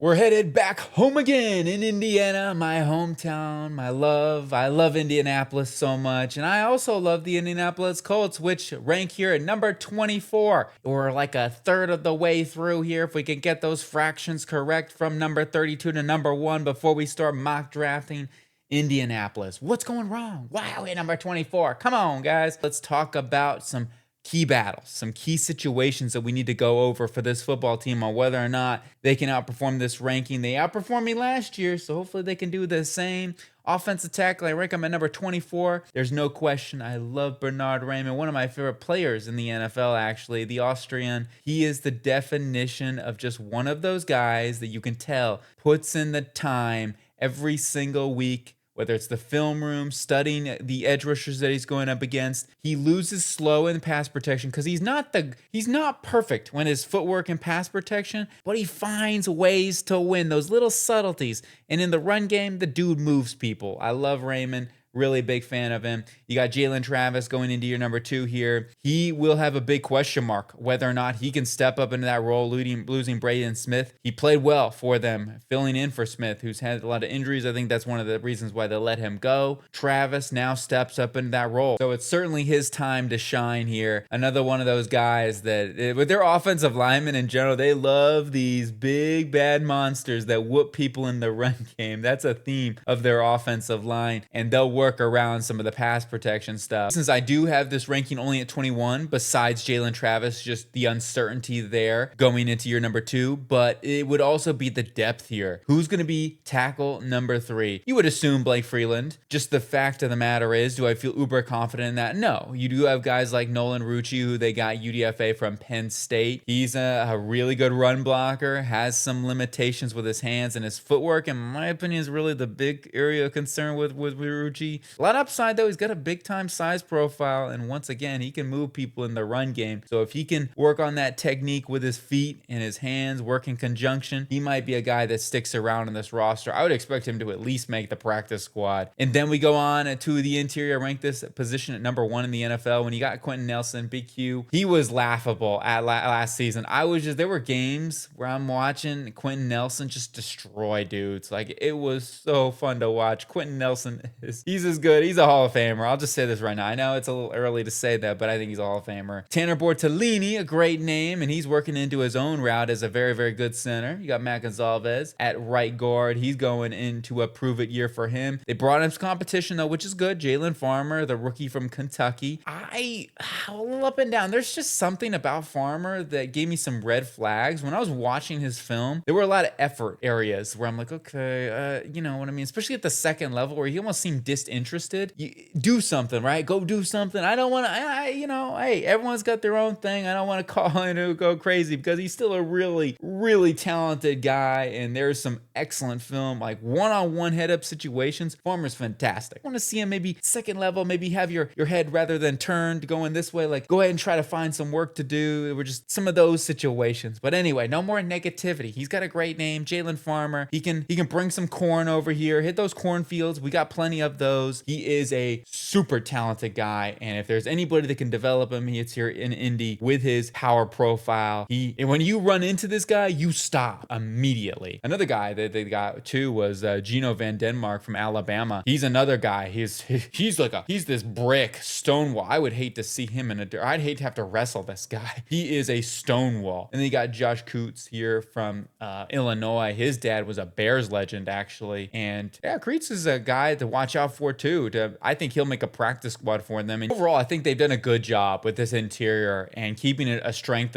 We're headed back home again in Indiana, my hometown, my love. I love Indianapolis so much. And I also love the Indianapolis Colts, which rank here at number 24. We're like a third of the way through here. If we can get those fractions correct from number 32 to number 1 before we start mock drafting Indianapolis. What's going wrong? Why are we at number 24? Come on, guys. Let's talk about some key battles, some key situations that we need to go over for this football team on whether or not they can outperform this ranking. They outperformed me last year, so hopefully they can do the same. Offensive tackle, I rank him at number 24. There's no question. I love Bernard Raymond, one of my favorite players in the NFL, actually. The Austrian, he is the definition of just one of those guys that you can tell puts in the time every single week. Whether it's the film room, studying the edge rushers that he's going up against, he loses slow in pass protection because he's not perfect when his footwork and pass protection, but he finds ways to win those little subtleties. And in the run game, the dude moves people. I love Raymond. Really big fan of him. You got Jalen Travis going into your number 2 here. He will have a big question mark whether or not he can step up into that role, losing Braden Smith. He played well for them, filling in for Smith, who's had a lot of injuries. I think that's one of the reasons why they let him go. Travis now steps up into that role. So it's certainly his time to shine here. Another one of those guys that, with their offensive linemen in general, they love these big, bad monsters that whoop people in the run game. That's a theme of their offensive line, and they'll work around some of the pass protection stuff. Since I do have this ranking only at 21, besides Jalen Travis, just the uncertainty there going into your number 2, but it would also be the depth here. Who's going to be tackle number 3? You would assume Blake Freeland. Just the fact of the matter is, do I feel uber confident in that? No. You do have guys like Nolan Rucci, who they got UDFA from Penn State. He's a really good run blocker, has some limitations with his hands, and his footwork, in my opinion, is really the big area of concern with Rucci. A lot of upside, though. He's got a big-time size profile, and once again, he can move people in the run game. So if he can work on that technique with his feet and his hands, work in conjunction, he might be a guy that sticks around in this roster. I would expect him to at least make the practice squad. And then we go on to the interior. I rank this position at number 1 in the NFL. When you got Quentin Nelson, Big Q, he was laughable at last season. There were games where I'm watching Quentin Nelson just destroy dudes. Like, it was so fun to watch. Quentin Nelson he's as good. He's a Hall of Famer. I'll just say this right now. I know it's a little early to say that, but I think he's a Hall of Famer. Tanner Bortolini, a great name, and he's working into his own route as a very, very good center. You got Matt Gonzalez at right guard. He's going into a prove-it year for him. They brought him some competition, though, which is good. Jalen Farmer, the rookie from Kentucky. A little up and down. There's just something about Farmer that gave me some red flags. When I was watching his film, there were a lot of effort areas where I'm like, okay, you know what I mean? Especially at the second level where he almost seemed disinterested. You do something, right? Go do something. I don't want to, hey, everyone's got their own thing. I don't want to call him to go crazy because he's still a really, really talented guy. And there's some excellent film, like one-on-one head-up situations. Farmer's fantastic. I want to see him maybe second level, maybe have your head rather than turned going this way. Like, go ahead and try to find some work to do. It were just some of those situations. But anyway, no more negativity. He's got a great name, Jalen Farmer. He can bring some corn over here, hit those cornfields. We got plenty of those. He is a super talented guy, and if there's anybody that can develop him, it's here in Indy with his power profile. And when you run into this guy, you stop immediately. Another guy that they got too was Gino Van Denmark from Alabama. He's another guy. He's this brick stonewall. I would hate to see him I'd hate to have to wrestle this guy. He is a stonewall. And then you got Josh Coots here from Illinois. His dad was a Bears legend, actually. And yeah, Creets is a guy to watch out for too. I think he'll make a practice squad for them. And overall, I think they've done a good job with this interior and keeping it a strength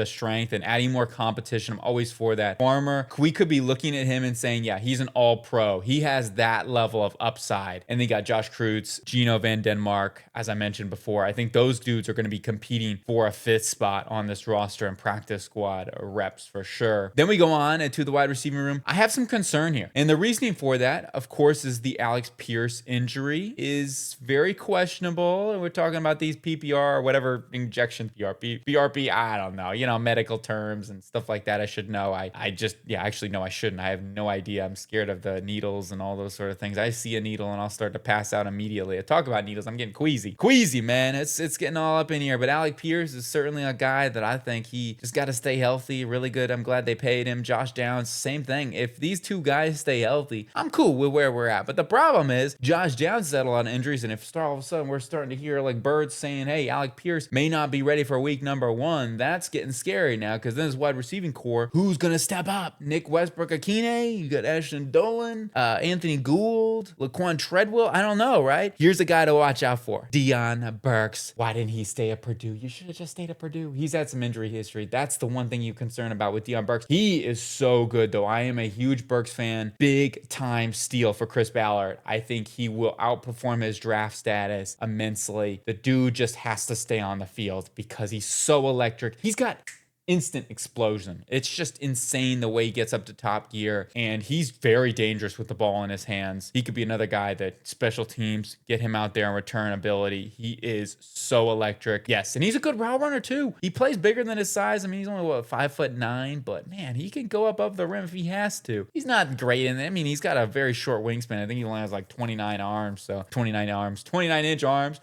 and adding more competition. I'm always for that. Farmer, we could be looking at him and saying, yeah, he's an all-pro. He has that level of upside. And they got Josh Crews, Gino Van Denmark, as I mentioned before. I think those dudes are going to be competing for a 5th spot on this roster and practice squad reps for sure. Then we go on to the wide receiving room. I have some concern here. And the reasoning for that, of course, is the Alex Pierce injury. injury is very questionable. We're talking about these PPR or whatever injection PRP, I don't know, medical terms and stuff like that. I should know. Actually, no, I shouldn't. I have no idea. I'm scared of the needles and all those sort of things. I see a needle and I'll start to pass out immediately. I talk about needles, I'm getting queasy, man. It's getting all up in here. But Alec Pierce is certainly a guy that I think he just got to stay healthy. Really good. I'm glad they paid him. Josh Downs, same thing. If these two guys stay healthy, I'm cool with where we're at. But the problem is Josh Downs had a lot of injuries, and if all of a sudden we're starting to hear like birds saying, hey, Alec Pierce may not be ready for week number 1, that's getting scary now, because then his wide receiving core, who's gonna step up? Nick Westbrook-Akine, you got Ashton Dolan, Anthony Gould, Laquan Treadwell. I don't know, right? Here's a guy to watch out for: Deion Burks. Why didn't he stay at Purdue? You should have just stayed at Purdue. He's had some injury history. That's the one thing you're concerned about with Deion Burks. He is so good, though. I am a huge Burks fan. Big time steal for Chris Ballard. I think he will outperform his draft status immensely. The dude just has to stay on the field because he's so electric. He's got instant explosion. It's just insane the way he gets up to top gear, and he's very dangerous with the ball in his hands. He could be another guy that special teams get him out there and return ability. He is so electric. Yes, and he's a good route runner too. He plays bigger than his size. I mean, he's only 5'9", but man, he can go above the rim if he has to. He's not great in it. I mean, he's got a very short wingspan. I think he only has like 29 inch arms.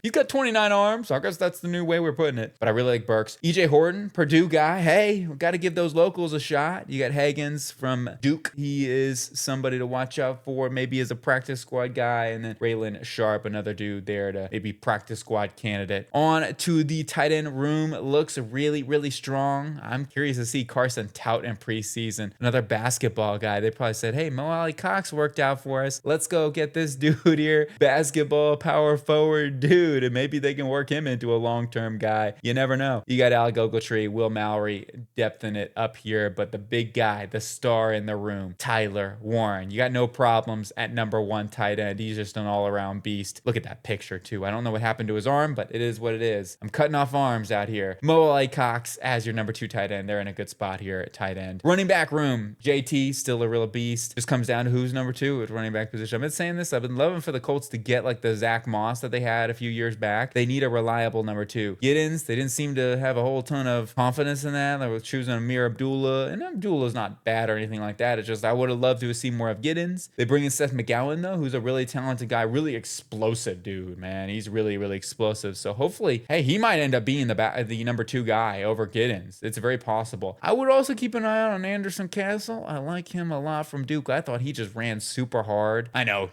He's got 29 arms. So I guess that's the new way we're putting it. But I really like Burks. EJ Horton, Purdue guy. Hey, we got to give those locals a shot. You got Higgins from Duke. He is somebody to watch out for, maybe as a practice squad guy. And then Raylan Sharp, another dude there to maybe practice squad candidate. On to the tight end room. Looks really, really strong. I'm curious to see Carson Tout in preseason. Another basketball guy. They probably said, hey, Mo Alley Cox worked out for us. Let's go get this dude here. Basketball power forward dude. And maybe they can work him into a long-term guy. You never know. You got Alec Ogletree, Will Mallory, depth in it up here, but the big guy, the star in the room, Tyler Warren. You got no problems at number 1 tight end. He's just an all-around beast. Look at that picture too. I don't know what happened to his arm, but it is what it is. I'm cutting off arms out here. Mo Alley Cox as your number 2 tight end. They're in a good spot here at tight end. Running back room, JT, still a real beast. Just comes down to who's number 2 at running back position. I've been saying this. I've been loving for the Colts to get like the Zach Moss that they had a few years back. They need a reliable number 2. Giddens, they didn't seem to have a whole ton of confidence in that. They were choosing Amir Abdullah, and Abdullah's not bad or anything like that. It's just I would have loved to have seen more of Giddens. They bring in Seth McGowan, though, who's a really talented guy, really explosive dude, man. He's really, really explosive. So hopefully, hey, he might end up being the number 2 guy over Giddens. It's very possible. I would also keep an eye out on Anderson Castle. I like him a lot from Duke. I thought he just ran super hard. I know,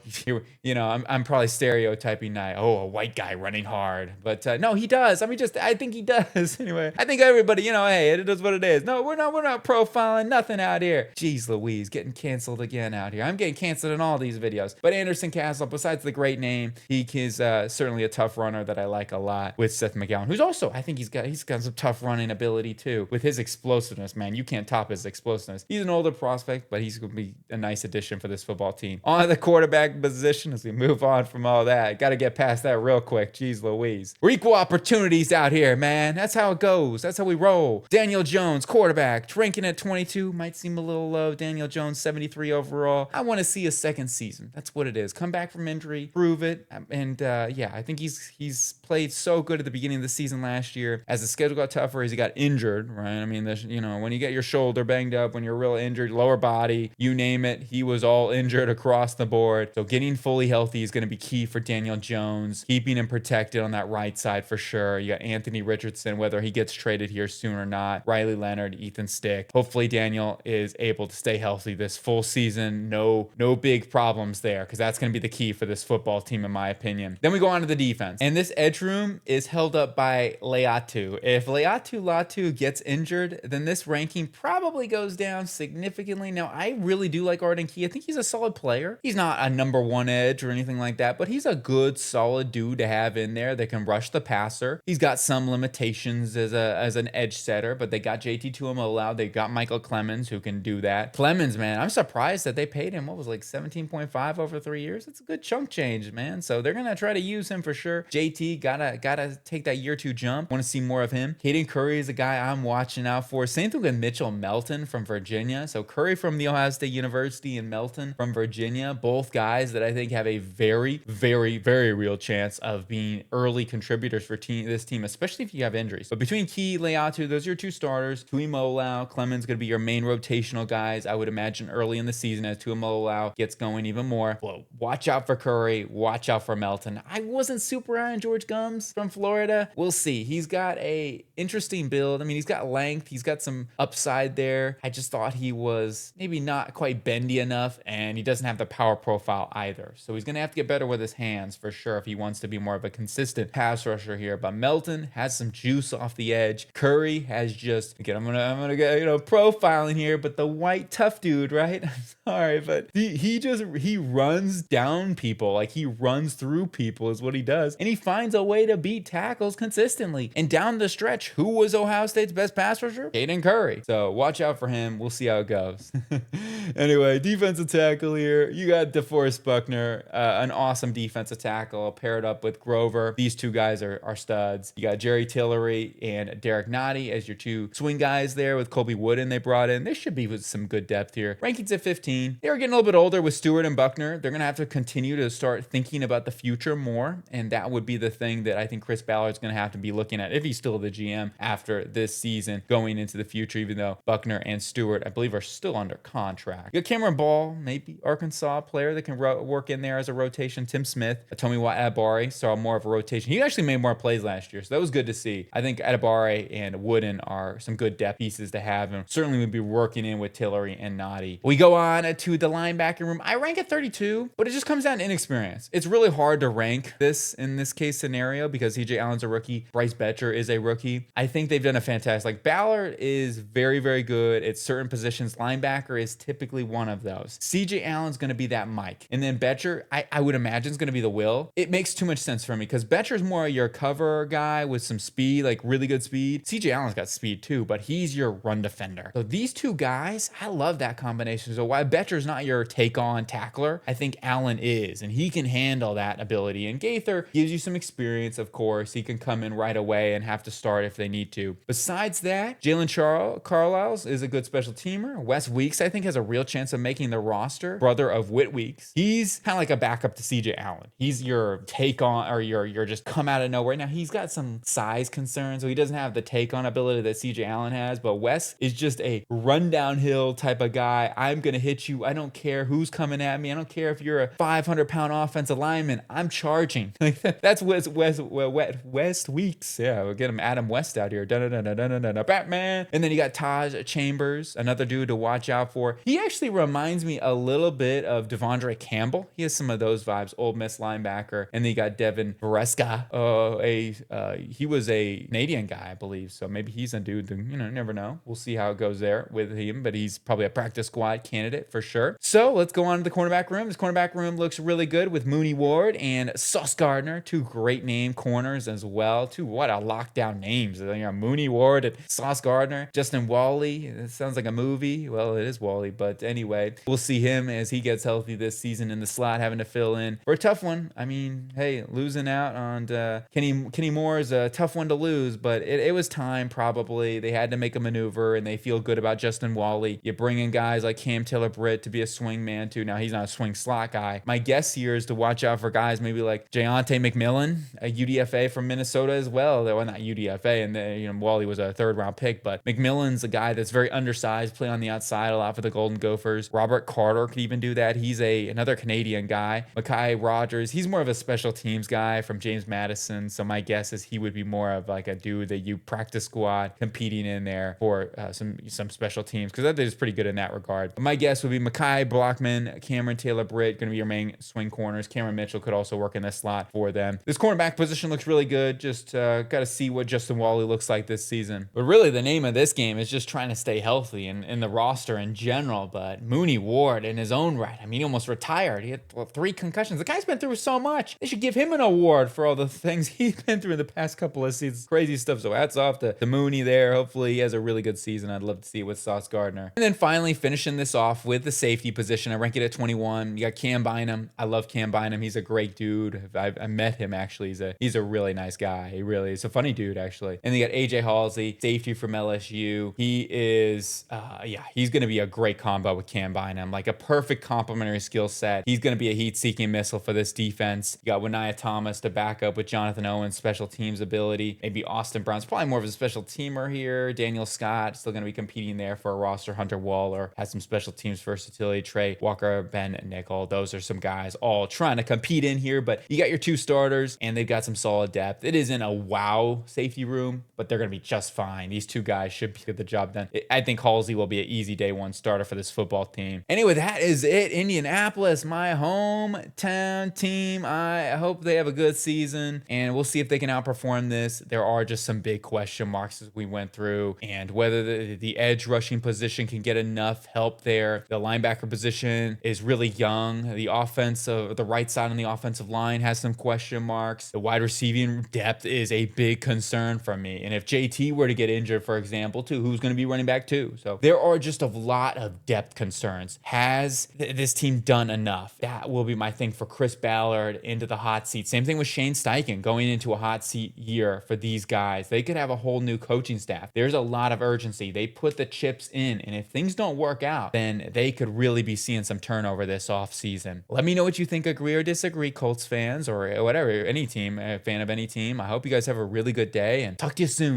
I'm probably stereotyping now. Oh, a white guy running hard. But no, he does. I think he does. Anyway, I think everybody, hey, it is what it is. No, we're not profiling nothing out here. Jeez Louise, getting canceled again out here. I'm getting canceled in all these videos. But Anderson Castle, besides the great name, he is certainly a tough runner that I like a lot with Seth McGowan, who's also, I think he's got some tough running ability too. With his explosiveness, man, you can't top his explosiveness. He's an older prospect, but he's going to be a nice addition for this football team. On the quarterback position, as we move on from all that, got to get past that real quick. Jeez Louise. We're equal opportunities out here, man. That's how it goes. That's how we roll. Daniel Jones, quarterback, ranking at 22. Might seem a little low. Daniel Jones, 73 overall. I want to see a second season. That's what it is. Come back from injury, prove it. And I think he's played so good at the beginning of the season last year. As the schedule got tougher, as he got injured, right? I mean, when you get your shoulder banged up, when you're real injured, lower body, you name it, he was all injured across the board. So getting fully healthy is going to be key for Daniel Jones. Keeping him protected on that right side for sure. You got Anthony Richardson, whether he gets traded here soon or not. Riley Leonard, Ethan Stick. Hopefully Daniel is able to stay healthy this full season. No big problems there, because that's going to be the key for this football team, in my opinion. Then we go on to the defense. And this edge room is held up by Leatu. If Leatu Latu gets injured, then this ranking probably goes down significantly. Now, I really do like Arden Key. I think he's a solid player. He's not a number 1 edge or anything like that, but he's a good, solid dude to have in there that can rush the passer. He's got some limitations as an edge setter, but They got JT Tuimoloau. They got Michael Clemens, who can do that. Clemens, man, I'm surprised that they paid him, what was like 17.5 over 3 years? That's a good chunk change, man. So they're going to try to use him for sure. JT, gotta take that year 2 jump. Want to see more of him. Caden Curry is a guy I'm watching out for. Same thing with Mitchell Melton from Virginia. So Curry from the Ohio State University and Melton from Virginia. Both guys that I think have a very, very, very real chance of being early contributors for this team, especially if you have injuries. But between Key, Leatu, those are your 2 starters. Tuimoloau, Clemens going to be your main rotational guys, I would imagine, early in the season as Tuimoloau gets going even more. Well, watch out for Curry. Watch out for Melton. I wasn't super high on George Gums from Florida. We'll see. He's got a interesting build. I mean, he's got length. He's got some upside there. I just thought he was maybe not quite bendy enough, and he doesn't have the power profile either. So he's going to have to get better with his hands for sure if he wants to be more of a consistent pass rusher here. But Melton has some juice off the edge. Curry has just, again, I'm gonna get, profiling here, but the white tough dude, right? I'm sorry, but he runs down people. Like, he runs through people is what he does. And he finds a way to beat tackles consistently. And down the stretch, who was Ohio State's best pass rusher? Caden Curry. So watch out for him. We'll see how it goes. Anyway, defensive tackle here. You got DeForest Buckner, an awesome defensive tackle paired up with Grover. These 2 guys are studs. You got Jerry Tillery and Derek Nottie as your 2 swing guys there with Colby Wooden they brought in. They should be with some good depth here. Rankings at 15. They were getting a little bit older with Stewart and Buckner. They're going to have to continue to start thinking about the future more, and that would be the thing that I think Chris Ballard's going to have to be looking at if he's still the GM after this season going into the future, even though Buckner and Stewart, I believe, are still under contract. You got Cameron Ball, maybe Arkansas player that can work in there as a rotation. Tim Smith, Tomi Adebawore saw more of a rotation. He actually made more plays last year, so that was good to see. I think Adebawore and Wooden are some good depth pieces to have, and certainly would be working in with Tillery and Nottie. We go on to the linebacking room. I rank at 32, but it just comes down to inexperience. It's really hard to rank this in this case scenario because CJ Allen's a rookie. Bryce Betcher is a rookie. I think they've done a fantastic. Like, Ballard is very, very good at certain positions. Linebacker is typically one of those. CJ Allen's going to be that Mike. And then Betcher, I would imagine, is going to be the Will. It makes too much sense for me because Betcher's more your cover guy with some speed, like really good speed. CJ Allen's got speed too, but he's your run defender. So these 2 guys, I love that combination. So while Betcher's not your take-on tackler, I think Allen is, and he can handle that ability. And Gaither gives you some experience, of course. He can come in right away and have to start if they need to. Besides that, Jalen Carlisle is a good special teamer. Wes Weeks, I think, has a real chance of making the roster. Brother of Whit Weeks. He's kind of like a backup to CJ Allen. He's your take on, or your just come out of nowhere. Now, he's got some size concerns, so he doesn't have the take on ability that CJ Allen has, but Wes is just a run downhill type of guy. I'm going to hit you. I don't care who's coming at me. I don't care if you're a 500-pound offensive lineman. I'm charging. That's West Weeks. Yeah, we'll get him Adam West out here. Batman. And then you got Taj Chambers, another dude to watch out for. He actually reminds me a little bit of Devondre Campbell. He has some of those vibes. Ole Miss linebacker. And then you got Devin Vareska. He was a Canadian guy, I believe. So maybe he's a dude that, never know. We'll see how it goes there with him, but he's probably a practice squad candidate for sure. So let's go on to the cornerback room. This cornerback room looks really good with Mooney Ward and Sauce Gardner, 2 great name corners as well. 2 what a lockdown names. Mooney Ward and Sauce Gardner. Justin Wally. It sounds like a movie. Well, it is Wally, but anyway, we'll see him as he gets healthy this season in the slot, having to fill in for a tough one. I mean, hey, losing out on Kenny Moore is a tough one to lose, but it was time probably. They had to make a maneuver, and they feel good about Justin Wally. You bring in guys like Cam Taylor-Britt to be a swing man too. Now, he's not a swing slot guy. My guess here is to watch out for guys maybe like Jayonte McMillan, a UDFA from Minnesota as well. Well, not UDFA, and then, Wally was a 3rd-round pick, but McMillan's a guy that's very undersized, play on the outside a lot for the Golden Gophers. Robert Carter could even do that. He's another Canadian guy. Makai Rogers, he's more of a special teams guy from James Madison, so my guess is he would be more of like a dude that you practice squad competing in there for some special teams, because that is pretty good in that regard. But my guess would be Makai Blockman, Cameron Taylor-Britt, going to be your main swing corners. Cameron Mitchell could also work in this slot for them. This cornerback position looks really good. Just got to see what Justin Wally looks like this season. But really, the name of this game is just trying to stay healthy in the roster in general. But Mooney Ward, in his own right, I mean, he almost retired. He had 3 concussions. The guy's been through so much. They should give him an award for all the things he's been through in the past couple of seasons. Crazy stuff. So hats off to Mooney there. there. Hopefully he has a really good season. I'd love to see it with Sauce Gardner. And then finally finishing this off with the safety position. I rank it at 21. You got Cam Bynum. I love Cam Bynum. He's a great dude. I met him actually. He's a really nice guy. He really is a funny dude actually. And you got AJ Halsey, safety from LSU. He is, he's going to be a great combo with Cam Bynum, like a perfect complementary skill set. He's going to be a heat-seeking missile for this defense. You got Winia Thomas to back up with Jonathan Owens' special teams ability. Maybe Austin Brown's probably more of a special teamer here. Daniel Scott still going to be competing there for a roster. Hunter Waller has some special teams versatility. Trey Walker, Ben Nickel. Those are some guys all trying to compete in here, but you got your two starters and they've got some solid depth. It isn't a wow safety room, but they're going to be just fine. These two guys should get the job done. I think Halsey will be an easy day one starter for this football team. Anyway, that is it. Indianapolis, my hometown team. I hope they have a good season and we'll see if they can outperform this. There are just some big question marks as we went through, and whether the edge rushing position can get enough help there. The linebacker position is really young. The right side on the offensive line has some question marks. The wide receiving depth is a big concern for me. And if JT were to get injured, for example, too, who's going to be running back too? So there are just a lot of depth concerns. Has this team done enough? That will be my thing for Chris Ballard into the hot seat. Same thing with Shane Steichen going into a hot seat year for these guys. They could have a whole new coaching staff. There's a lot of urgency. They put the chips in, and if things don't work out, then they could really be seeing some turnover this offseason. Let me know what you think, agree or disagree, Colts fans, or whatever, any team, a fan of any team. I hope you guys have a really good day, and talk to you soon.